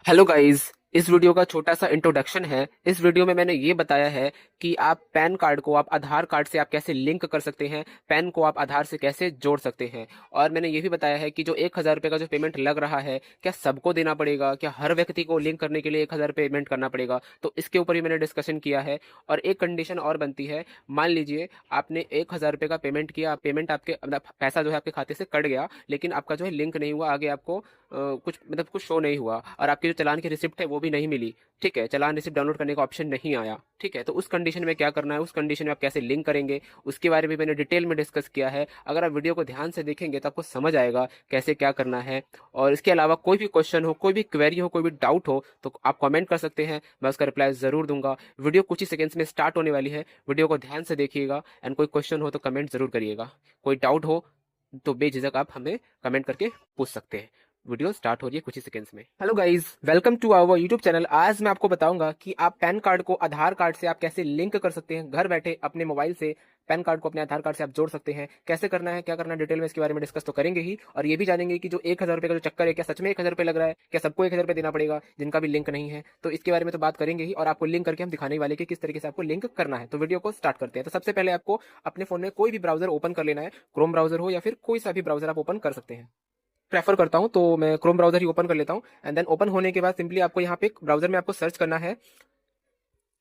Hello guys. इस video का छोटा सा इंट्रोडक्शन है। इस वीडियो में मैंने ये बताया है कि आप पैन कार्ड को आप आधार कार्ड से आप कैसे लिंक कर सकते हैं, पैन को आप आधार से कैसे जोड़ सकते हैं। और मैंने ये भी बताया है कि जो 1,000 रुपये का जो पेमेंट लग रहा है, क्या सबको देना पड़ेगा, क्या हर व्यक्ति को लिंक करने के लिए 1,000 पेमेंट करना पड़ेगा। तो इसके ऊपर भी मैंने डिस्कशन किया है। और एक कंडीशन और बनती है। मान लीजिए आपने 1,000 रुपये का पेमेंट किया, पेमेंट आपके मतलब पैसा जो है आपके खाते से कट गया, लेकिन आपका जो है लिंक नहीं हुआ, आगे आपको कुछ शो नहीं हुआ और आपकी जो चालान की रिसिप्ट है वो भी नहीं मिली। ठीक है, चालान रिसिप्ट डाउनलोड करने का ऑप्शन नहीं आया। ठीक है, तो उस कंडीशन में क्या करना है, उस कंडीशन में आप कैसे लिंक करेंगे, उसके बारे में मैंने डिटेल में डिस्कस किया है। अगर आप वीडियो को ध्यान से देखेंगे तो आपको समझ आएगा कैसे क्या करना है। और इसके अलावा कोई भी क्वेश्चन हो, कोई भी क्वेरी हो, कोई भी डाउट हो तो आप कमेंट कर सकते हैं, मैं उसका रिप्लाई जरूर दूंगा। वीडियो कुछ ही सेकंड्स में स्टार्ट होने वाली है, वीडियो को ध्यान से देखिएगा। एंड कोई क्वेश्चन हो तो कमेंट जरूर करिएगा, कोई डाउट हो तो बेझिझक आप हमें कमेंट करके पूछ सकते हैं। वीडियो स्टार्ट हो रही है कुछ ही सेकंड्स में। Hello guys, welcome to our YouTube channel. आज मैं आपको बताऊंगा कि आप पैन कार्ड को आधार कार्ड से आप कैसे लिंक कर सकते हैं, घर बैठे अपने मोबाइल से पैन कार्ड को अपने आधार कार्ड से आप जोड़ सकते हैं। कैसे करना है, क्या करना है, डिटेल में इसके बारे में डिस्कस तो करेंगे ही। और ये भी जानेंगे कि जो 1,000 रुपये का जो चक्कर है, क्या सच में 1,000 रुपये लग रहा है, क्या सबको 1,000 रुपये देना पड़ेगा जिनका भी लिंक नहीं है। तो इसके बारे में तो बात करेंगे ही, और आपको लिंक करके हम दिखाने वाले कि किस तरीके से आपको लिंक करना है। तो वीडियो को स्टार्ट करते हैं। तो सबसे पहले आपको अपने फोन में कोई भी ब्राउजर ओपन कर लेना है। क्रोम ब्राउजर हो या फिर कोई सा भी ब्राउजर आप ओपन कर सकते हैं। प्रेफर करता हूं तो मैं क्रोम ब्राउजर ही ओपन कर लेता हूं। एंड देन ओपन होने के बाद सिंपली आपको यहाँ पे ब्राउजर में आपको सर्च करना है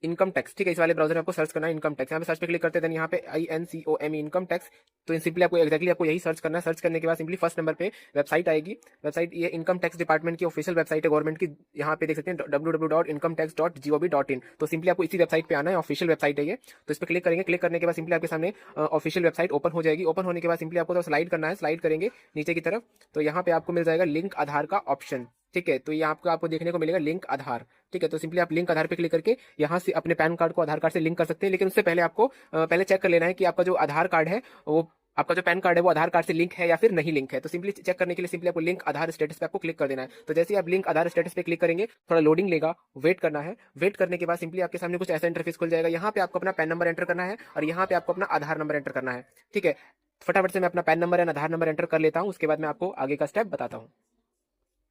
इनकम टैक्स। ठीक है, इस वाले ब्राउजर में आपको सर्च करना है इनकम टैक्स। यहाँ पे सर्च पे क्लिक करते हैं, यहाँ पे INCOME इनकम टैक्स। तो सिंपली आपको एक्जैक्टली आपको यही सर्च करना है। सर्च करने के बाद सिंपली फर्स्ट नंबर पे वेबसाइट आएगी। वेबसाइट ये इनकम टैक्स डिपार्टमेंट की ऑफिशियल वेबसाइट है गवर्नमेंट की। यहाँ पे देख सकते हैं www.incometax.gov.in। तो सिंपली आपको इसी वेबसाइट पे आना है, ऑफिशियल वेबसाइट है ये। तो इस पर क्लिक करेंगे। क्लिक करने के बाद सिंपली आपके सामने ऑफिशियल वेबसाइट ओपन हो जाएगी। ओपन होने के बाद सिंपली आपको तो स्लाइड करना है, स्लाइड करेंगे नीचे की तरफ। तो यहाँ पे आपको मिल जाएगा लिंक आधार का ऑप्शन। ठीक है, तो ये आपको देखने को मिलेगा लिंक आधार। ठीक है, तो सिंपली आप लिंक आधार पे क्लिक करके यहाँ से अपने पैन कार्ड को आधार कार्ड से लिंक कर सकते हैं। लेकिन उससे पहले आपको पहले चेक कर लेना है कि आपका जो आधार कार्ड है वो आपका जो पैन कार्ड है वो आधार कार्ड से लिंक है या फिर नहीं लिंक है। तो सिंपली चेक करने के लिए सिंपली आपको लिंक आधार स्टेटस पे आपको क्लिक कर देना है। तो जैसे ही आप लिंक आधार स्टेटस पे क्लिक करेंगे, थोड़ा लोडिंग लेगा, वेट करना है। वेट करने के बाद सिंपली आपके सामने कुछ ऐसा इंटरफेस खुल जाएगा। यहाँ पे आपको अपना पैन नंबर एंटर करना है और यहाँ पे आपको अपना आधार नंबर एंटर करना है। ठीक है, फटाफट से मैं अपना pan number and Aadhaar number enter कर लेता हूँ, उसके बाद मैं आपको आगे का स्टेप बताता हूँ।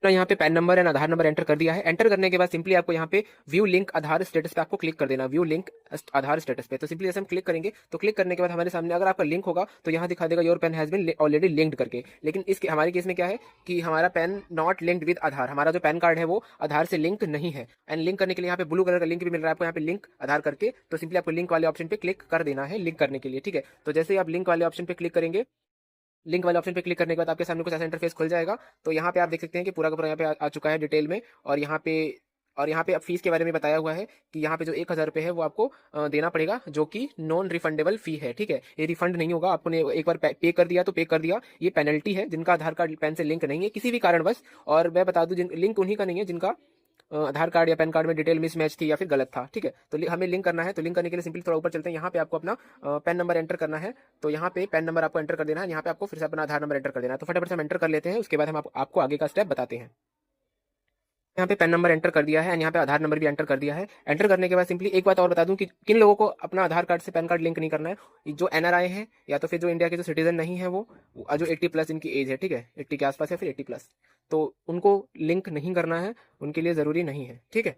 अपना यहाँ पे pan number and Aadhaar number enter कर दिया है। एंटर करने के बाद सिंपली आपको यहाँ पे व्यू लिंक आधार स्टेटस पे आपको क्लिक कर देना, व्यू लिंक आधार स्टेटस पे। तो सिंपली जैसे हम क्लिक करेंगे तो क्लिक करने के बाद हमारे सामने अगर आपका लिंक होगा तो यहाँ दिखा देगा your PAN has been already linked करके। लेकिन इस हमारे केस में क्या है कि हमारा पेन नॉट लिंक्ड विद आधार, हमारा जो पैन कार्ड है वो आधार से लिंक नहीं है। एंड लिंक करने के लिए यहाँ पे ब्लू कलर का लिंक भी मिल रहा है आपको, यहाँ पे लिंक आधार करके। तो सिंपली आपको लिंक वाले ऑप्शन पे क्लिक कर देना है लिंक करने के लिए। ठीक है, तो जैसे ही आप लिंक वाले ऑप्शन पे क्लिक करेंगे, लिंक वाले ऑप्शन पे क्लिक करने के बाद आपके सामने कुछ ऐसा इंटरफेस खुल जाएगा। तो यहाँ पे आप देख सकते हैं कि पूरा का पूरा यहाँ पे आ चुका है डिटेल में। और यहाँ पे अब फीस के बारे में बताया हुआ है कि यहाँ पे जो 1,000 रुपये है वो आपको देना पड़ेगा, जो कि नॉन रिफंडेबल फी है। ठीक है, ये रिफंड नहीं होगा। आपने एक बार पे कर दिया तो पे कर दिया, ये पेनल्टी है जिनका आधार कार्ड पैन से लिंक नहीं है किसी भी कारणवश। और मैं बता दूं, लिंक उन्हीं का नहीं है जिनका आधार कार्ड या पैन कार्ड में डिटेल मिसमैच थी या फिर गलत था। ठीक है, तो हमें लिंक करना है। तो लिंक करने के लिए सिंपली थोड़ा ऊपर चलते हैं, यहाँ पे आपको अपना पैन नंबर एंटर करना है। तो यहाँ पे पैन नंबर आपको एंटर कर देना है, यहाँ पे आपको फिर से अपना आधार नंबर एंटर कर देना है। तो फटाफट से हम एंटर कर लेते हैं, उसके बाद हम आपको आगे का स्टेप बताते हैं। यहाँ पे पैन नंबर एंटर कर दिया है एंड यहाँ पे आधार नंबर भी एंटर कर दिया है। एंटर करने के बाद सिंपली एक बात और बता दूं कि किन लोगों को अपना आधार कार्ड से पैन कार्ड लिंक नहीं करना है, जो NRI है या तो फिर जो इंडिया के जो सिटीजन नहीं है, वो जो 80+ इनकी एज है। ठीक है, 80 के आसपास या फिर 80+, तो उनको लिंक नहीं करना है, उनके लिए जरूरी नहीं है। ठीक है,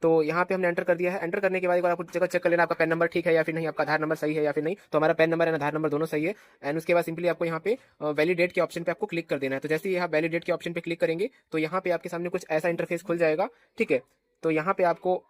तो यहाँ पे हमने एंटर कर दिया है। एंटर करने के बाद एक बार आपको जगह चेक कर लेना आपका पैन नंबर ठीक है या फिर नहीं, आपका आधार नंबर सही है या फिर नहीं। तो हमारा pan number and Aadhaar number दोनों सही है। एंड उसके बाद सिंपली आपको यहाँ पे वैलिडेट के ऑप्शन पे आपको क्लिक कर देना है। तो जैसे ही यहाँ वैलिडेट के ऑप्शन पे क्लिक करेंगे तो यहाँ पे आपके सामने कुछ ऐसा इंटरफेस खुल जाएगा। ठीक है, तो यहाँ पे आपको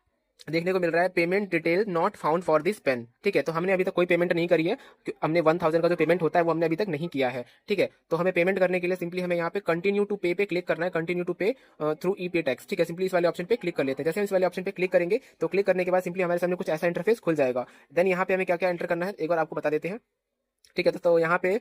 देखने को मिल रहा है payment detail not found for this PAN. ठीक है, तो हमने अभी तक कोई पेमेंट नहीं करी है, हमने 1,000 का जो पेमेंट होता है वो हमने अभी तक नहीं किया है। ठीक है, तो हमें पेमेंट करने के लिए सिंपली हमें यहाँ पे कंटिन्यू टू पे पे क्लिक करना है, कंटिन्यू टू पे थ्रू ई-पे टैक्स। ठीक है, सिंपली इस वाले ऑप्शन पे क्लिक कर लेते हैं। जैसे हम इस वाले ऑप्शन पे क्लिक करेंगे तो क्लिक करने के बाद सिंपली हमारे सामने कुछ ऐसा इंटरफेस खुल जाएगा। देन यहाँ पे हमें क्या क्या एंटर करना है एक बार आपको बता देते हैं। ठीक है, तो यहाँ पे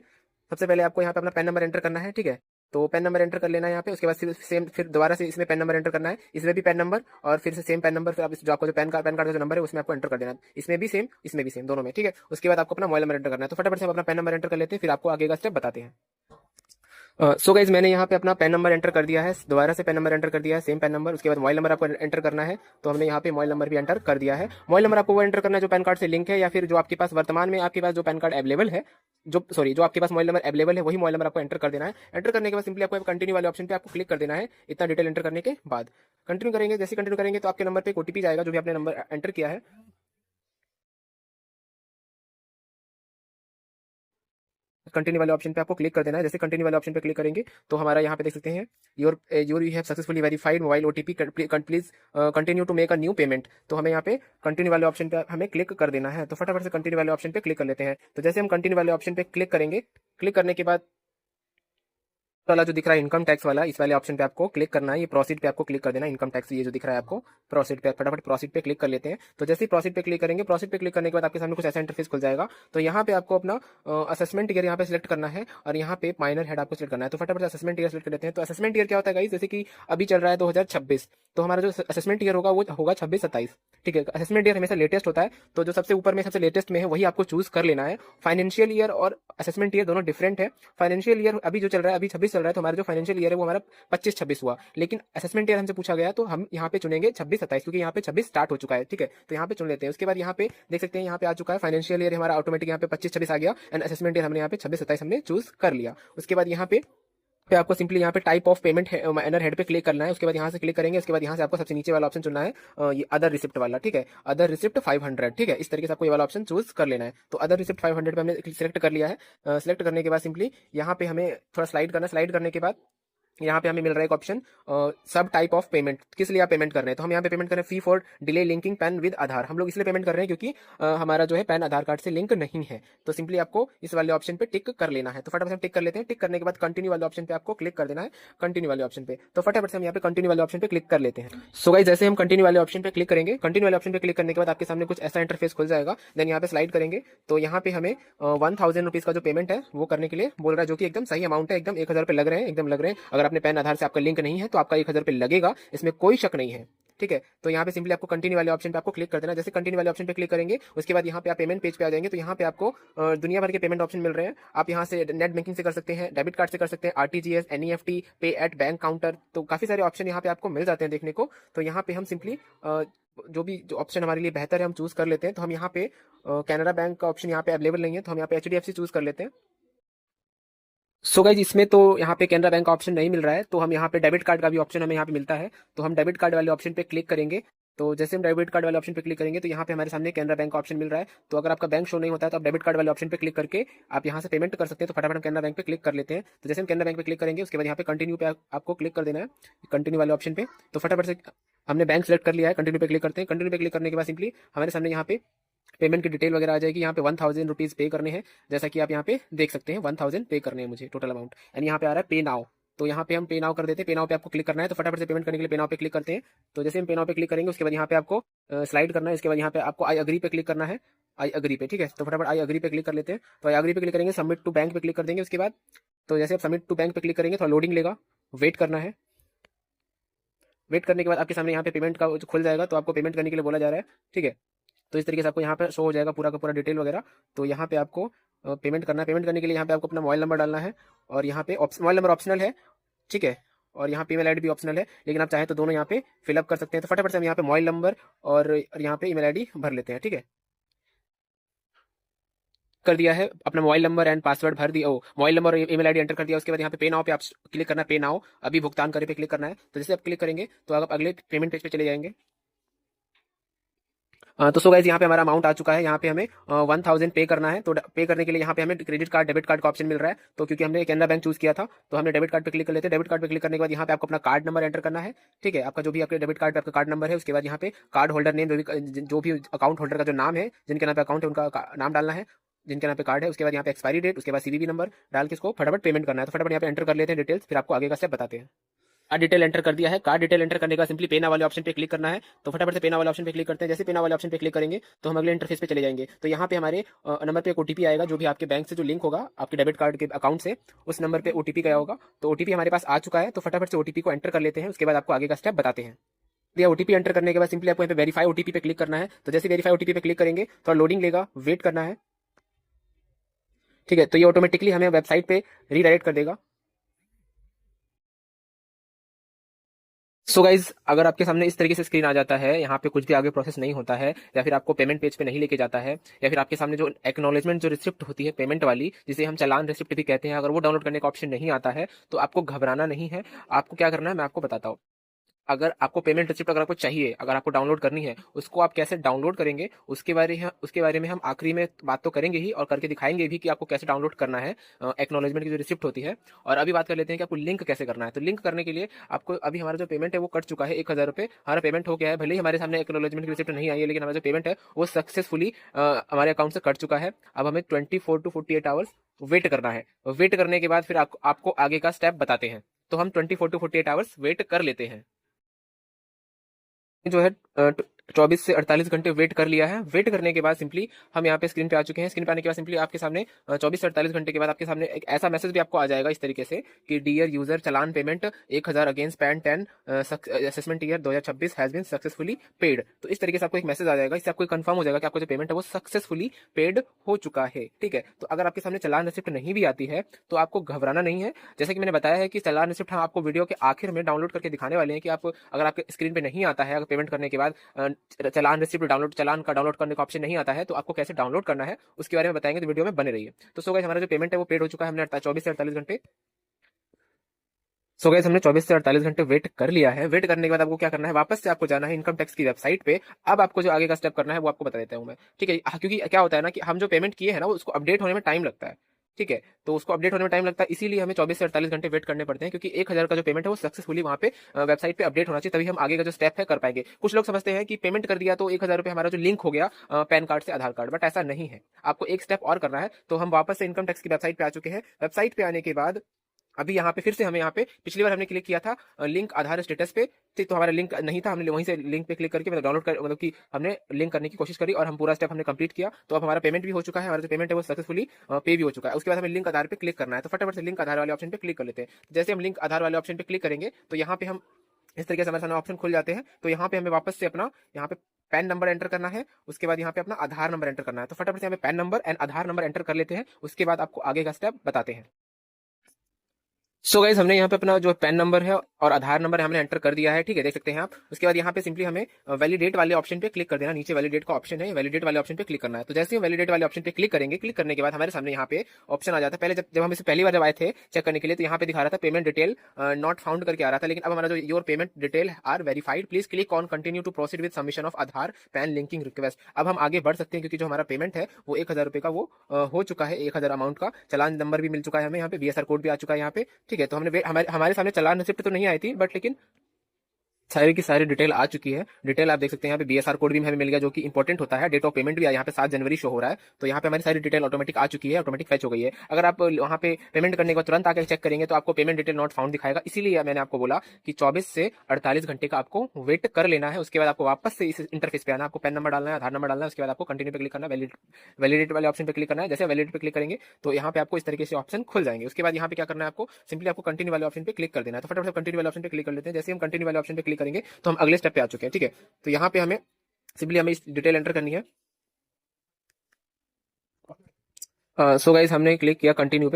सबसे पहले आपको यहाँ पे अपना पैन नंबर एंटर करना है। ठीक है, तो पैन नंबर एंटर कर लेना है यहाँ पे। उसके बाद सेम फिर दोबारा से इसमें पैन नंबर एंटर करना है, इसमें भी पैन नंबर और फिर से सेम पैन नंबर, फिर आप जो आपका जो पैन कार्ड का जो नंबर है उसमें आपको एंटर कर देना है, इसमें भी सेम इसमें भी सेम दोनों में। ठीक है, उसके बाद आपको अपना मोबाइल नंबर एंटर करना है। तो फटाफट से हम अपना पैन नंबर एंटर कर लेते हैं, फिर आपको आगे का स्टेप बताते हैं। सो गाइज मैंने यहाँ पे अपना पैन नंबर एंटर कर दिया है, दोबारा से पैन नंबर एंटर कर दिया है, सेम पैन नंबर। उसके बाद मोबाइल नंबर आपको एंटर करना है, तो हमने यहाँ पे मोबाइल नंबर भी एंटर कर दिया है। मोबाइल नंबर आपको वो एंटर करना है जो पैन कार्ड से लिंक है, या फिर जो आपके पास वर्तमान में आपके पास जो पैन कार्ड अवेलेबल है, जो आपके पास मोबाइल नंबर अवेलेबल है वही मोबाइल नंबर आपको एंटर कर देना है। एंटर करने के बाद सिंपली आपको कंटिन्यू वाले ऑप्शन पे आपको क्लिक कर देना है। इतना डिटेल एंटर करने के बाद कंटिन्यू करेंगे, जैसे कंटिन्यू करेंगे तो आपके नंबर पे ओटीपी जाएगा जो भी आपने नंबर एंटर किया है। कंटिन्यू वाले ऑप्शन पे आपको क्लिक कर देना है। जैसे कंटिन्यू वाले ऑप्शन पे क्लिक करेंगे तो हमारा यहाँ पे देख सकते हैं your you have successfully verified mobile OTP, please continue to make a new payment. तो हमें यहाँ पे कंटिन्यू वाले ऑप्शन पे हमें क्लिक कर देना है। तो फटाफट से कंटिन्यू वाले ऑप्शन पे क्लिक कर लेते हैं। तो जैसे हम कंटिन्यू वाले ऑप्शन पे क्लिक करेंगे, क्लिक करने के बाद वाला जो दिख रहा है इनकम टैक्स वाला, इस वाले ऑप्शन पे आपको क्लिक करना है। ये प्रोसीड पे आपको क्लिक कर देना है। इनकम टैक्स ये जो दिख रहा है आपको प्रोसीड पे, फटाफट प्रोसीड पे क्लिक कर लेते हैं। तो जैसे ही प्रोसीड पे क्लिक करेंगे, प्रोसीड पे क्लिक करने के बाद आपके सामने कुछ ऐसा इंटरफेस खुल जाएगा। तो यहाँ पे आपको अपना असेसमेंट ईयर यहाँ पे सिलेक्ट करना है और यहाँ पे माइनर हेड आपको सिलेक्ट करना है। तो फटाफट असेसमेंट ईयर सिलेक्ट कर लेते हैं। तो असेसमेंट ईयर क्या होता है गाइस, जैसे कि अभी चल रहा है 2026, तो हमारा जो असेसमेंट ईयर होगा वो होगा 26-27। ठीक है, असेसमेंट ईयर हमेशा लेटेस्ट होता है, तो जो सबसे ऊपर में सबसे लेटेस्ट में है वही आपको चूज कर लेना है। फाइनेंशियल ईयर और असेसमेंट ईयर दोनों डिफरेंट है। फाइनेंशियल ईयर अभी जो चल रहा है, अभी 26 चल रहा है, तो हमारा जो फाइनेंशियल ईयर है वो हमारा 25-26 हुआ। लेकिन असेसमेंट ईयर हमसे पूछा गया तो हम यहाँ पे चुनेंगे 26-27, क्योंकि यहाँ पे 26 स्टार्ट हो चुका है। ठीक है, तो यहाँ पे चुन लेते हैं। उसके बाद यहाँ पे देख सकते हैं यहाँ पे आ चुका है फाइनेंशियल ईयर हमारा ऑटोमेटिक यहाँ पे 25-26 आ गया, एंड असेसमेंट ईयर हमने यहाँ पे 26-27 हमने चूज कर लिया। उसके बाद यहाँ पे आपको सिंपली यहाँ पे टाइप ऑफ पेमेंट एनर हेड पे क्लिक करना है। उसके बाद यहाँ से क्लिक करेंगे, उसके बाद यहाँ से आपको सबसे नीचे वाला ऑप्शन चुनना है, ये अदर रिसिप्ट वाला। ठीक है, अदर रिसिप्ट 500। ठीक है, इस तरीके से आपको ये वाला ऑप्शन चूज कर लेना है। तो अदर रिसिप्ट 500 पे हमने सिलेक्ट कर लिया है। सिलेक्ट करने के बाद सिंपली यहाँ पे हमें थोड़ा स्लाइड करना है। स्लाइड करने के बाद यहाँ पे हमें मिल रहा है एक ऑप्शन, सब टाइप ऑफ पेमेंट, किस लिए आप पेमेंट कर रहे हैं। तो हम यहाँ पे पेमेंट कर रहे हैं fee for delay linking PAN with Aadhaar. हम लोग इसलिए पेमेंट कर रहे हैं क्योंकि हमारा जो है पैन आधार कार्ड से लिंक नहीं है। तो सिंपली आपको इस वाले ऑप्शन पे टिक कर लेना है। तो फटाफट से हम टिक कर लेते हैं। टिक करने के बाद कंटिन्यू वाले ऑप्शन पे आपको क्लिक कर देना है। कंटिन्यू वाले ऑप्शन पे, तो फटाफट से हम यहाँ पे कंटिन्यू वाले ऑप्शन पे क्लिक कर लेते हैं। सो गाइस जैसे हम कंटिन्यू वाले ऑप्शन पे क्लिक करेंगे, कंटिन्यू वाले ऑप्शन पे क्लिक करने के बाद आपके सामने कुछ ऐसा इंटरफेस खुल जाएगा। देन यहाँ पे स्लाइड करेंगे तो यहाँ पे हमें 1000 रुपीज का जो पेमेंट है वो करने के लिए बोल रहा है, जो कि एकदम सही अमाउंट है। एकदम 1000 रुपए लग रहे हैं, एकदम लग रहे हैं। अगर आपने पैन आधार से आपका लिंक नहीं है तो आपका 1000 रुपए लगेगा, इसमें कोई शक नहीं है। ठीक है, तो यहाँ पे सिंपली आपको कंटिन्यू वाले ऑप्शन पे आपको क्लिक कर देना। जैसे कंटिन्यू वाले ऑप्शन पे क्लिक करेंगे उसके बाद यहाँ पे आप पेमेंट पेज पे आ जाएंगे। तो यहाँ पे आपको दुनिया भर के पेमेंट ऑप्शन मिल रहे हैं। आप यहाँ से नेट बैंकिंग से कर सकते हैं, डेबिट कार्ड से कर सकते हैं, आरटीजीएस, एनईएफटी, पे एट बैंक काउंटर, तो काफी सारे ऑप्शन यहाँ पे आपको मिल जाते हैं देखने को। तो यहाँ पे हम सिंपली जो ऑप्शन हमारे लिए बेहतर है हम चूज कर लेते हैं। तो हम यहाँ पे कैनरा बैंक का ऑप्शन यहाँ पे अवेलेबल नहीं है, तो हम यहाँ पे एचडीएफसी चूज कर लेते हैं। सो गाइज इसमें तो यहाँ पे कैनरा बैंक का ऑप्शन नहीं मिल रहा है, तो हम यहाँ पे डेबिट कार्ड का भी ऑप्शन हमें यहाँ पे मिलता है। तो हम डेबिट कार्ड वाले ऑप्शन पे क्लिक करेंगे। तो जैसे हम डेबिट कार्ड वाले ऑप्शन पे क्लिक करेंगे तो यहाँ पे हमारे सामने कैनरा बैंक का ऑप्शन मिल रहा है। तो अगर आपका बैंक शो नहीं होता है तो आप डेबिट कार्ड वाले ऑप्शन पे क्लिक करके आप यहाँ से पेमेंट कर सकते हैं। तो फटाफट हम कैनरा बैंक पे क्लिक कर लेते हैं। तो जैसे हम कैनरा बैंक पे क्लिक करेंगे उसके बाद यहाँ पे कंटिन्यू पे आपको क्लिक कर देना है, कंटिन्यू वाले ऑप्शन पे। तो फटाफट से हमने बैंक सेलेक्ट कर लिया है, कंटिन्यू पे क्लिक करते हैं। कंटिन्यू पे क्लिक करने के बाद सिंपली हमारे सामने यहाँ पे पेमेंट की डिटेल वगैरह आ जाएगी। यहाँ पे 1000 रुपीज पे करने हैं, जैसा कि आप यहाँ पे देख सकते हैं 1000 पे करने हैं मुझे टोटल अमाउंट, एंड यहाँ पे आ रहा है पे नाउ। तो यहाँ पे हम पे नाउ कर देते हैं। पे नाउ पे आपको क्लिक करना है, तो फटाफट से पेमेंट करने के लिए पे नाउ पे क्लिक करते हैं। तो जैसे हम पे नाउ पे क्लिक करेंगे उसके बाद यहाँ पे आपको स्लाइड करना है। इसके बाद यहाँ पे आपको आई अग्री पे क्लिक करना है, आई अग्री पे। ठीक है, तो फटाफट आई अग्री पे क्लिक कर लेते हैं। तो आई अग्री पे क्लिक करेंगे, सबमिट टू बैंक पे क्लिक कर देंगे। उसके बाद तो जैसे आप सबमिट टू बैंक पे क्लिक करेंगे थोड़ा लोडिंग लेगा, वेट करना है। वेट करने के बाद आपके सामने यहाँ पे पेमेंट का खुल जाएगा, तो आपको पेमेंट करने के लिए बोला जा रहा है। ठीक है, तो इस तरीके से आपको यहाँ पे शो हो जाएगा पूरा का पूरा डिटेल वगैरह। तो यहाँ पे आपको पेमेंट करना है। पेमेंट करने के लिए यहाँ पे आपको अपना मोबाइल नंबर डालना है, और यहाँ पे मोबाइल नंबर ऑप्शनल है। ठीक है, और यहाँ पे ईमेल आईडी भी ऑप्शनल है, लेकिन आप चाहें तो दोनों यहाँ पे फिलअप कर सकते हैं। तो फटाफट से हम यहाँ पे मोबाइल नंबर और यहाँ पे ईमेल आईडी भर लेते हैं। ठीक है, कर दिया है, अपना मोबाइल नंबर एंड पासवर्ड भर दिया, मोबाइल नंबर और ईमेल आईडी एंटर कर दिया। उसके बाद यहाँ पे पे नाउ पे आप क्लिक करना है, पे नाउ अभी भुगतान करे पे क्लिक करना है। तो जैसे आप क्लिक करेंगे तो आप अगले पेमेंट पेज पे चले जाएंगे। तो सो गाइज यहाँ पे हमारा अमाउंट आ चुका है। यहाँ पे हमें 1000 पे करना है। तो पे करने के लिए यहाँ पे हमें क्रेडिट कार्ड डेबिट कार्ड का ऑप्शन मिल रहा है। तो क्योंकि हमने कैनरा बैंक चूज किया था तो हमने डेबिट कार्ड पे क्लिक कर लेते हैं। डेबिट कार्ड पे क्लिक करने के बाद यहाँ पे आपको अपना कार्ड नंबर एंटर करना है। ठीक है, आपका जो भी आपके डेबिट कार्ड पे आपका कार्ड नंबर है, उसके बाद यहाँ पे कार्ड होल्डर नेम, जो भी अकाउंट होल्डर का जो नाम है, जिनके नाम पे अकाउंट है उनका नाम डालना है, जिनके नाम पे कार्ड है। उसके बाद यहाँ पे एक्सपायरी डेट, उसके बाद सीवीवी नंबर डाल के इसको फटाफट पेमेंट करना है। तो फटाफट यहाँ पे एंटर कर लेते हैं डिटेल्स, फिर आपको आगे का स्टेप बताते हैं। कार्ड डिटेल एंटर कर दिया है। कार्ड डिटेल एंटर करने का सिंपली पेना वाले ऑप्शन पे क्लिक करना है। तो फटाफट से पेना वाले ऑप्शन पे क्लिक करते हैं। जैसे पेना वाले ऑप्शन पे क्लिक करेंगे तो हम अगले इंटरफेस पे चले जाएंगे। तो यहाँ पे हमारे नंबर पे एक ओटीपी आएगा, जो भी आपके बैंक से जो लिंक होगा आपके डेबिट कार्ड के अकाउंट से, उस नंबर पे ओटीपी गया होगा। तो ओटीपी हमारे पास आ चुका है। तो फटाफट से ओटीपी को एंटर कर लेते हैं, उसके बाद आपको आगे का स्टेप बताते हैं। दिया ओटीपी एंटर करने के बाद सिंपली आपको यहाँ पे वेरीफाई ओटीपी पे क्लिक करना है। तो जैसे वेरीफाई ओटीपी पे क्लिक करेंगे तो लोडिंग लेगा, वेट करना है। ठीक है, तो ये ऑटोमेटिकली हमें वेबसाइट पे रीडायरेक्ट कर देगा। सो गाइज, अगर आपके सामने इस तरीके से स्क्रीन आ जाता है, यहाँ पे कुछ भी आगे प्रोसेस नहीं होता है, या फिर आपको पेमेंट पेज पे नहीं लेके जाता है, या फिर आपके सामने जो एक्नॉलेजमेंट जो रिसिप्ट होती है पेमेंट वाली, जिसे हम चालान रिसिप्ट भी कहते हैं, अगर वो डाउनलोड करने का ऑप्शन नहीं आता है, तो आपको घबराना नहीं है। आपको क्या करना है मैं आपको बताता हूँ। अगर आपको पेमेंट रिसिप्ट अगर आपको चाहिए, अगर आपको डाउनलोड करनी है, उसको आप कैसे डाउनलोड करेंगे उसके बारे में हम आखिरी में बात तो करेंगे ही, और करके दिखाएंगे भी कि आपको कैसे डाउनलोड करना है एक्नॉलेजमेंट की जो रिसिप्ट होती है। और अभी बात कर लेते हैं कि आपको लिंक कैसे करना है। तो लिंक करने के लिए आपको, अभी हमारा जो पेमेंट है वो कट चुका है, 1,000 रुपये हमारा पेमेंट हो गया है। भले ही हमारे सामने एक्नॉलेजमेंट की रिसिप्ट नहीं आई है, लेकिन हमारा जो पेमेंट है वो सक्सेसफुली हमारे अकाउंट से कट चुका है। अब हमें 24 to 48 आवर्स वेट करना है। वेट करने के बाद फिर आपको आगे का स्टेप बताते हैं। तो हम 24 to 48 आवर्स वेट कर लेते हैं। जो है 24 से 48 घंटे वेट कर लिया है। वेट करने के बाद सिंपली हम यहाँ पे स्क्रीन पे आ चुके हैं। स्क्रीन पे आने के बाद सिंपली आपके सामने 24 से 48 घंटे के बाद आपके सामने एक ऐसा मैसेज भी आपको आ जाएगा इस तरीके से कि डियर यूजर, चालान payment 1,000 against PAN 10 assessment year 2026 has been successfully paid. तो इस तरीके से आपको एक मैसेज आ जाएगा। इससे आपको कंफर्म हो जाएगा कि आपको जो पेमेंट है वो सक्सेसफुली पेड हो चुका है। ठीक है, तो अगर आपके सामने चालान रिसिप्ट नहीं भी आती है तो आपको घबराना नहीं है। जैसे कि मैंने बताया है कि चालान रिसिप्ट हम आपको वीडियो के आखिर में डाउनलोड करके दिखाने वाले हैं कि आप, अगर आपके स्क्रीन पे नहीं आता है, अगर पेमेंट करने के बाद चालान का डाउनलोड करने का ऑप्शन नहीं आता है, तो आपको कैसे डाउनलोड करना है उसके बारे में बताएंगे, तो वीडियो में बने रहिए। तो सो गाइस, हमारा जो पेमेंट है वो पेड हो चुका है। हमने 24 से 48 घंटे सो गाइस हमने 24 से 48 घंटे वेट कर लिया है। वेट करने के बाद आपको क्या करना है, वापस से आपको जाना है इनकम टैक्स की वेबसाइट पे। अब आपको जो आगे का स्टेप करना है वो आपको बता देता हूँ मैं। ठीक है, क्योंकि क्या होता है ना कि हम जो पेमेंट किए हैं ना उसको अपडेट होने में टाइम लगता है। ठीक है, तो उसको अपडेट होने में टाइम लगता है, इसीलिए हमें 24 से 48 घंटे वेट करने पड़ते हैं, क्योंकि 1,000 का जो पेमेंट है वो सक्सेसफुली वहाँ पे वेबसाइट पे अपडेट होना चाहिए, तभी हम आगे का जो स्टेप है कर पाएंगे। कुछ लोग समझते हैं कि पेमेंट कर दिया तो 1,000 रुपये हमारा जो लिंक हो गया पैन कार्ड से आधार कार्ड, बट ऐसा नहीं है। आपको एक स्टेप और करना है। तो हम वापस से इनकम टैक्स की वेबसाइट पे आ चुके हैं। वेबसाइट पे आने के बाद अभी यहाँ पे फिर से हमें यहाँ पे पिछली बार हमने क्लिक किया था लिंक आधार स्टेटस पे, ठीक, तो हमारा लिंक नहीं था, हमने वहीं से लिंक पे क्लिक करके मतलब डाउनलोड कर, मतलब कि हमने लिंक करने की कोशिश करी और हम पूरा स्टेप हमने कंप्लीट किया। तो अब हमारा पेमेंट भी हो चुका है, हमारा जो पेमेंट है वो सक्सेसफुली पे भी हो चुका है। उसके बाद हमें लिंक आधार पे क्लिक करना है। तो फटाफट से लिंक आधार वाले ऑप्शन पे क्लिक कर लेते हैं। जैसे हम लिंक आधार वाले ऑप्शन पे क्लिक करेंगे तो यहाँ पे हम इस तरीके से हमारे सामने ऑप्शन खुल जाते हैं। तो यहाँ पे हमें वापस से अपना यहाँ पे पैन नंबर एंटर करना है। उसके बाद यहाँ पे अपना आधार नंबर एंटर करना है। तो फटाफट से हमें pan number and Aadhaar number enter कर लेते हैं। उसके बाद आपको आगे का स्टेप बताते हैं। सो गाइज, हमने यहाँ पे अपना जो पैन नंबर है और आधार नंबर हमने एंटर कर दिया है। ठीक है, देख सकते हैं आप। उसके बाद यहाँ पे सिंपली हमें वैलिडेट वाले ऑप्शन पे क्लिक कर देना। नीचे वैलिडेट का ऑप्शन है, वैलिडेट वाले ऑप्शन पे क्लिक करना है। तो जैसे ही वैलिडेट वाले ऑप्शन पे क्लिक करेंगे, क्लिक करने के बाद हमारे सामने यहाँ पे ऑप्शन आ जाता है। पहले जब हम इसे पहली बार जब आए थे चेक करने के लिए, तो यहाँ पे दिखा रहा था पेमेंट डिटेल नॉट फाउंड करके आ रहा था, लेकिन अब हमारा जो your payment detail are verified, please click on continue to proceed with submission of Aadhaar PAN linking request. अब हम आगे बढ़ सकते हैं, क्योंकि जो हमारा पेमेंट है वो 1,000 रुपये का वो हो चुका है। 1,000 अमाउंट का चालान नंबर भी मिल चुका है हमें, यहाँ पे बीएसआर कोड भी आ चुका है यहाँ पे। ठीक है, तो हमने हमारे सामने चालान रिसिप्ट तो नहीं आई थी, बट लेकिन सारी की सारी डिटेल आ चुकी है। डिटेल आप देख सकते हैं यहाँ पे, बीएसआर कोड भी हमें मिल गया जो कि इंपॉर्टेंट होता है। डेट ऑफ पेमेंट भी यहाँ पे 7 जनवरी शो हो रहा है। तो यहाँ पे हमारी सारी डिटेल ऑटोमेटिक आ चुकी है, ऑटोमेटिक फैच हो गई है। अगर आप वहाँ पे पेमेंट करने के बाद तुरंत आकर चेक करेंगे तो आपको पेमेंट डिटेल नॉट फाउंड दिखाएगा। इसीलिए मैंने आपको बोला कि 24 से 48 घंटे का आपको वेट कर लेना है। उसके बाद आपको वापस से इस इंटरफेस पे आना है। आपको पैन नंबर डालना है, आधार नंबर डालना है। उसके बाद आपको कंटिन्यू पे क्लिक करना है, वैलिडेट वाले ऑप्शन पे क्लिक करना है। जैसे वैलिडेट पे क्लिक करेंगे तो यहाँ पे आपको इस तरीके से ऑप्शन खुल जाएंगे। उसके बाद यहाँ पे क्या करना है, आपको सिंपली आपको कंटिन्यू वाले ऑप्शन पे क्लिक कर देना है। तो फटाफट कंटिन्यू वाले ऑप्शन पे क्लिक कर लेते हैं। जैसे हम कंटिन्यू वाले ऑप्शन पे क्लिक करेंगे तो हम अगले स्टेप पे आ चुके हैं। ठीक है, तो यहाँ पे हमें सिंपली हमें इस डिटेल एंटर करनी है। सो गाइस, हमने क्लिक किया कंटिन्यू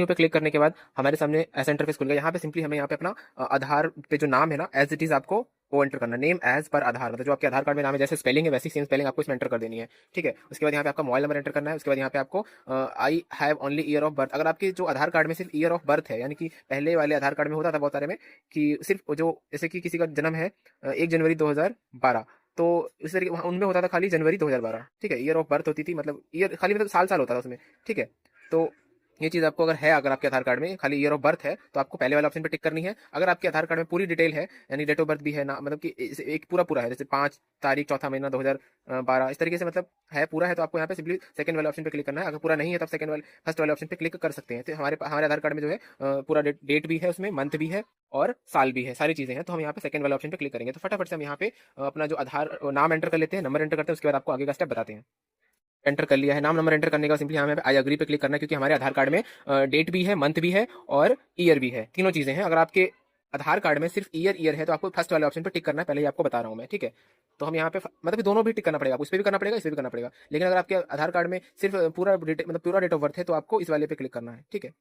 पे क्लिक करने के बाद हमारे सामने ऐसा इंटरफेस खुल गया। यहाँ पे सिंपली हमें यहाँ पे अपना आधार पे जो नाम है ना, एज इट इज आपको वो एंटर करना, नेम एज पर आधार, मतलब जो आपके आधार कार्ड में नाम है जैसे स्पेलिंग है वैसी सेम स्पेलिंग आपको इसमें एंटर कर देनी है। ठीक है, उसके बाद यहाँ पे आपका मोबाइल नंबर एंटर करना है। उसके बाद यहाँ पे आपको I have only year of birth, अगर आपके जो आधार कार्ड में सिर्फ ईयर ऑफ बर्थ है, यानी कि पहले वाले आधार कार्ड में होता था बहुत सारे में कि सिर्फ जो जैसे कि किसी का जन्म है 1 जनवरी 2012, तो इस तरीके उनमें होता था खाली जनवरी 2012। ठीक है, ईयर ऑफ बर्थ होती थी, मतलब ईयर खाली मतलब साल साल होता था उसमें। ठीक है, तो ये चीज़ आपको अगर है, अगर आपके आधार कार्ड में खाली ईयर ऑफ बर्थ है तो आपको पहले वाले ऑप्शन पे टिक करनी है। अगर आपके आधार कार्ड में पूरी डिटेल है, यानी डेट ऑफ बर्थ भी है ना, मतलब कि एक पूरा पूरा है, जैसे 5 तारीख चौथा महीना 2012 इस तरीके से मतलब है पूरा है, तो आपको यहाँ पे सिंपली सेकंड वाले ऑप्शन पे क्लिक करना है। अगर पूरा नहीं है तब सेकंड वाले फर्स्ट वाले ऑप्शन पे क्लिक कर सकते हैं। तो हमारे आधार कार्ड में जो है पूरा डेट भी है, उसमें मंथ भी है और साल भी है, सारी चीजें हैं। तो हम यहाँ पे सेकंड वाले ऑप्शन पे क्लिक करेंगे। तो फटाफट से हम यहाँ पे अपना जो आधार नाम एंटर कर लेते हैं, नंबर एंटर करते हैं। उसके बाद आपको आगे का स्टेप बताते हैं। एंटर कर लिया है, नाम नंबर एंटर करने का सिंपली हमें आई अग्री पे क्लिक करना है, क्योंकि हमारे आधार कार्ड में डेट भी है, मंथ भी है और ईयर भी है, तीनों चीजें हैं। अगर आपके आधार कार्ड में सिर्फ ईयर है तो आपको फर्स्ट वाले ऑप्शन पे टिक करना है, पहले ही आपको बता रहा हूँ मैं। ठीक है, तो हम यहाँ पे मतलब दोनों भी टिक करना पड़ेगा, उस पर भी करना पड़ेगा, इस पर भी करना पड़ेगा। लेकिन अगर आपके आधार कार्ड में सिर्फ पूरा मतलब पूरा डेट ऑफ बर्थ है तो आपको इस वाले पे क्लिक करना है। ठीक है,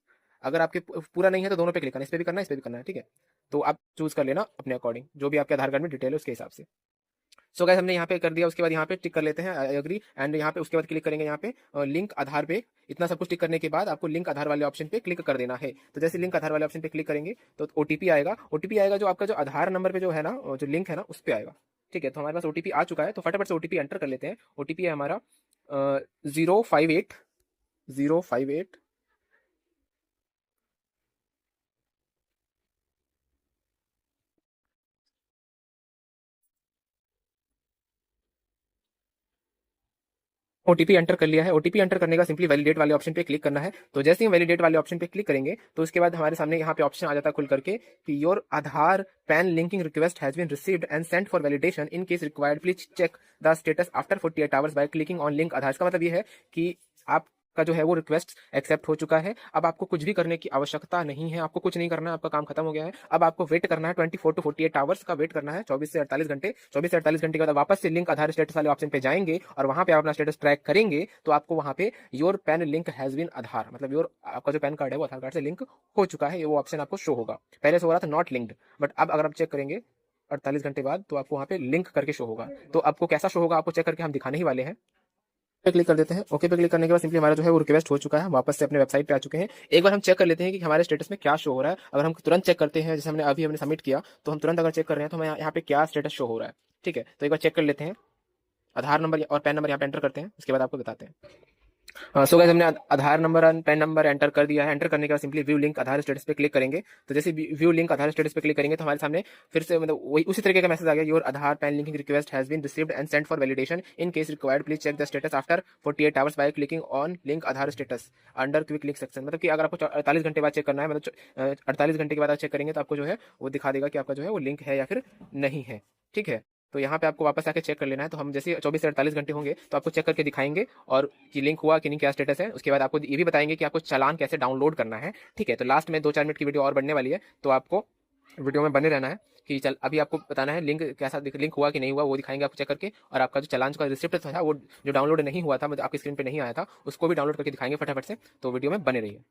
अगर आपके पूरा नहीं है तो दोनों पे क्लिक करना है, इस पे भी करना है, इस पे भी करना है, ठीक है। तो आप चूज कर लेना अपने अकॉर्डिंग, जो भी आपके आधार कार्ड में डिटेल है उसके हिसाब से। सो गाइस हमने यहाँ पे कर दिया, उसके बाद यहाँ पे टिक कर लेते हैं आई एग्री, एंड यहाँ पे उसके बाद क्लिक करेंगे यहाँ पे लिंक आधार पे। इतना सब कुछ टिक करने के बाद आपको लिंक आधार वाले ऑप्शन पे क्लिक कर देना है। तो जैसे लिंक आधार वाले ऑप्शन पे क्लिक करेंगे तो ओटीपी आएगा, ओटीपी आएगा जो आपका जो आधार नंबर पे जो है ना, जो लिंक है ना उस पे आएगा, ठीक है। तो हमारे पास ओटीपी आ चुका है, तो फटाफट से ओटीपी एंटर कर लेते हैं। ओटीपी है हमारा 058 ओटीपी एंटर कर लिया है। ओटीपी एंटर करने का सिंपली वैलिडेट वाले ऑप्शन पे क्लिक करना है। तो जैसे ही वैलिडेट वाले ऑप्शन पे क्लिक करेंगे तो उसके बाद हमारे सामने यहाँ पे ऑप्शन आ जाता है खुल करके कि your Aadhaar PAN linking request has been received and sent for validation, in case required please check the status after 48 hours by clicking on link Aadhaar. इसका मतलब ये है कि आपका जो है वो रिक्वेस्ट एक्सेप्ट हो चुका है। अब आपको कुछ भी करने की आवश्यकता नहीं है, आपको कुछ नहीं करना है, आपका काम खत्म हो गया है। अब आपको वेट करना है 24 to 48 आवर्स का वेट करना है, 24 से 48 घंटे। 24 से 48 घंटे के बाद वापस से लिंक आधार स्टेटस वाले ऑप्शन पे जाएंगे और वहां पे आप अपना स्टेटस ट्रैक करेंगे तो आपको वहां पे your PAN link has been Aadhaar, मतलब योर आपका जो पैन कार्ड है वो आधार कार्ड से लिंक हो चुका है, ये वो ऑप्शन आपको शो होगा। पहले से हो रहा था नॉट लिंक्ड, बट अब अगर आप चेक करेंगे 48 घंटे बाद तो आपको वहां पे लिंक करके शो होगा। तो आपको कैसा शो होगा आपको चेक करके हम दिखाने ही वाले हैं। पे क्लिक कर देते हैं। ओके पे क्लिक करने के बाद सिंपली हमारा जो है वो रिक्वेस्ट हो चुका है, वापस से अपने वेबसाइट पे आ चुके हैं। एक बार हम चेक कर लेते हैं कि हमारे स्टेटस में क्या शो हो रहा है। अगर हम तुरंत चेक करते हैं, जैसे हमने सबमिट किया, तो हम तुरंत अगर चेक कर रहे हैं तो हमें यहाँ पे क्या स्टेटस शो हो रहा है, ठीक है। तो एक बार चेक कर लेते हैं। आधार नंबर और पैन नंबर यहाँ पे एंटर करते हैं, उसके बाद आपको बताते हैं। सो गाइस हमने आधार नंबर और पैन नंबर एंटर कर दिया है। एंटर करने के बाद simply view link Aadhaar status पे क्लिक करेंगे। तो जैसे व्यू लिंक आधार स्टेटस पे क्लिक करेंगे तो हमारे सामने फिर से मतलब वही उसी तरीके का मैसेज आ गया, your Aadhaar PAN linking request has been received and sent for validation, in case required please check the status after 48 hours by clicking on link Aadhaar status under quick link section. मतलब कि अगर आपको 48 घंटे बाद चेक करना है, मतलब 48 घंटे के बाद आप चेक करेंगे तो आपको जो है वो दिखा देगा कि आपका जो है वो लिंक है या फिर नहीं है, ठीक है। तो यहाँ पे आपको वापस आके चेक कर लेना है। तो हम जैसे 24 से 48 घंटे होंगे तो आपको चेक करके दिखाएंगे और कि लिंक हुआ कि नहीं, क्या स्टेटस है। उसके बाद आपको ये भी बताएंगे कि आपको चालान कैसे डाउनलोड करना है, ठीक है। तो लास्ट में 2-4 मिनट की वीडियो और बनने वाली है, तो आपको वीडियो में बने रहना है कि चल अभी आपको बताना है लिंक कैसा लिंक हुआ कि नहीं हुआ, वो दिखाएंगे आपको चेक करके। और आपका जो चालान का रिसिप्ट था वो जो डाउनलोड नहीं हुआ था, मतलब आपकी स्क्रीन पे नहीं आया था, उसको भी डाउनलोड करके दिखाएंगे फटाफट से। तो वीडियो में बने रहिए।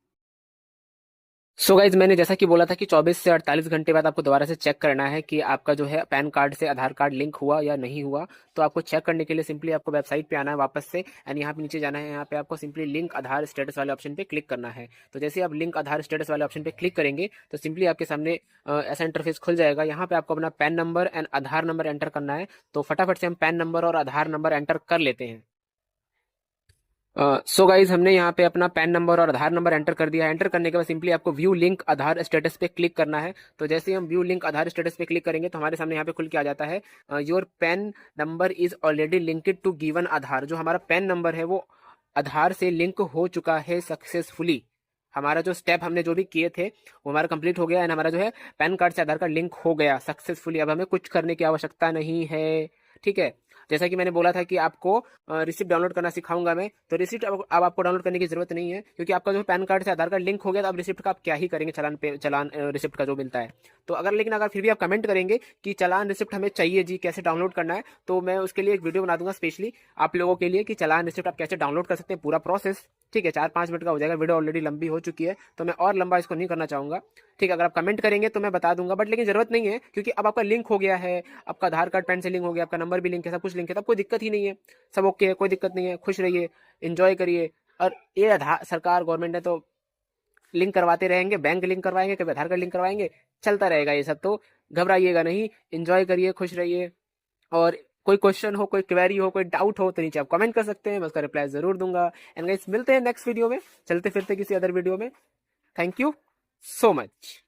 सो गाइज मैंने जैसा कि बोला था कि 24 से 48 घंटे बाद आपको दोबारा से चेक करना है कि आपका जो है पैन कार्ड से आधार कार्ड लिंक हुआ या नहीं हुआ। तो आपको चेक करने के लिए सिंपली आपको वेबसाइट पे आना है वापस से, एंड यहाँ पे नीचे जाना है। यहाँ पे आपको सिंपली लिंक आधार स्टेटस वाले ऑप्शन पे क्लिक करना है। तो जैसे आप लिंक आधार स्टेटस वाले ऑप्शन पे क्लिक करेंगे तो सिंपली आपके सामने ऐसा इंटरफेस खुल जाएगा। यहाँ पे आपको अपना pan number and Aadhaar number enter करना है। तो फटाफट से हम पैन नंबर और आधार नंबर एंटर कर लेते हैं। सो गाइज हमने यहाँ पे अपना पैन नंबर और आधार नंबर एंटर कर दिया है। एंटर करने के बाद सिंपली आपको व्यू लिंक आधार स्टेटस पे क्लिक करना है। तो जैसे ही हम व्यू लिंक आधार स्टेटस पे क्लिक करेंगे तो हमारे सामने यहाँ पे खुल के आ जाता है, your PAN number is already linked to given Aadhaar. जो हमारा पैन नंबर है वो आधार से लिंक हो चुका है सक्सेसफुली। हमारा जो स्टेप हमने जो भी किए थे वो हमारा कंप्लीट हो गया, एंड हमारा जो है पैन कार्ड से आधार कार्ड लिंक हो गया सक्सेसफुली। अब हमें कुछ करने की आवश्यकता नहीं है, ठीक है। जैसा कि मैंने बोला था कि आपको रिसिप्ट डाउनलोड करना सिखाऊंगा मैं, तो रिसिप्ट अब आपको डाउनलोड करने की जरूरत नहीं है, क्योंकि आपका जो पैन कार्ड से आधार कार्ड लिंक हो गया। तो अब रिसिप्ट का आप क्या ही करेंगे, चलान पे चलान रिसिप्ट का जो मिलता है। तो अगर फिर भी आप कमेंट करेंगे कि चलान रिसिप्ट हमें चाहिए जी, कैसे डाउनलोड करना है, तो मैं उसके लिए एक वीडियो बना दूंगा स्पेशली आप लोगों के लिए कि चलान रिसिप्ट आप कैसे डाउनलोड कर सकते हैं, पूरा प्रोसेस, ठीक है। 4-5 मिनट का हो जाएगा, वीडियो ऑलरेडी लंबी हो चुकी है तो मैं और लंबा इसको नहीं करना चाहूंगा, ठीक है। अगर आप कमेंट करेंगे तो मैं बता दूंगा, बट लेकिन जरूरत नहीं है, क्योंकि अब आपका लिंक हो गया है, आपका आधार कार्ड पैन से लिंक हो गया, आपका नंबर भी लिंक है, सब कुछ लिंक है, तब कोई दिक्कत ही नहीं है, सब ओके है, कोई दिक्कत नहीं है। खुश रहिए, एंजॉय करिए। और ये आधार सरकार गवर्नमेंट है तो लिंक करवाते रहेंगे, बैंक लिंक करवाएंगे, कभी आधार कार्ड लिंक करवाएंगे, चलता रहेगा ये सब। तो घबराइएगा नहीं, एंजॉय करिए, खुश रहिए। और कोई क्वेश्चन हो, कोई क्वेरी हो, कोई डाउट हो तो नीचे आप कमेंट कर सकते हैं, मैं उसका रिप्लाई जरूर दूंगा। एंड गाइस मिलते हैं नेक्स्ट वीडियो में, चलते फिरते किसी अदर वीडियो में। Thank you so much.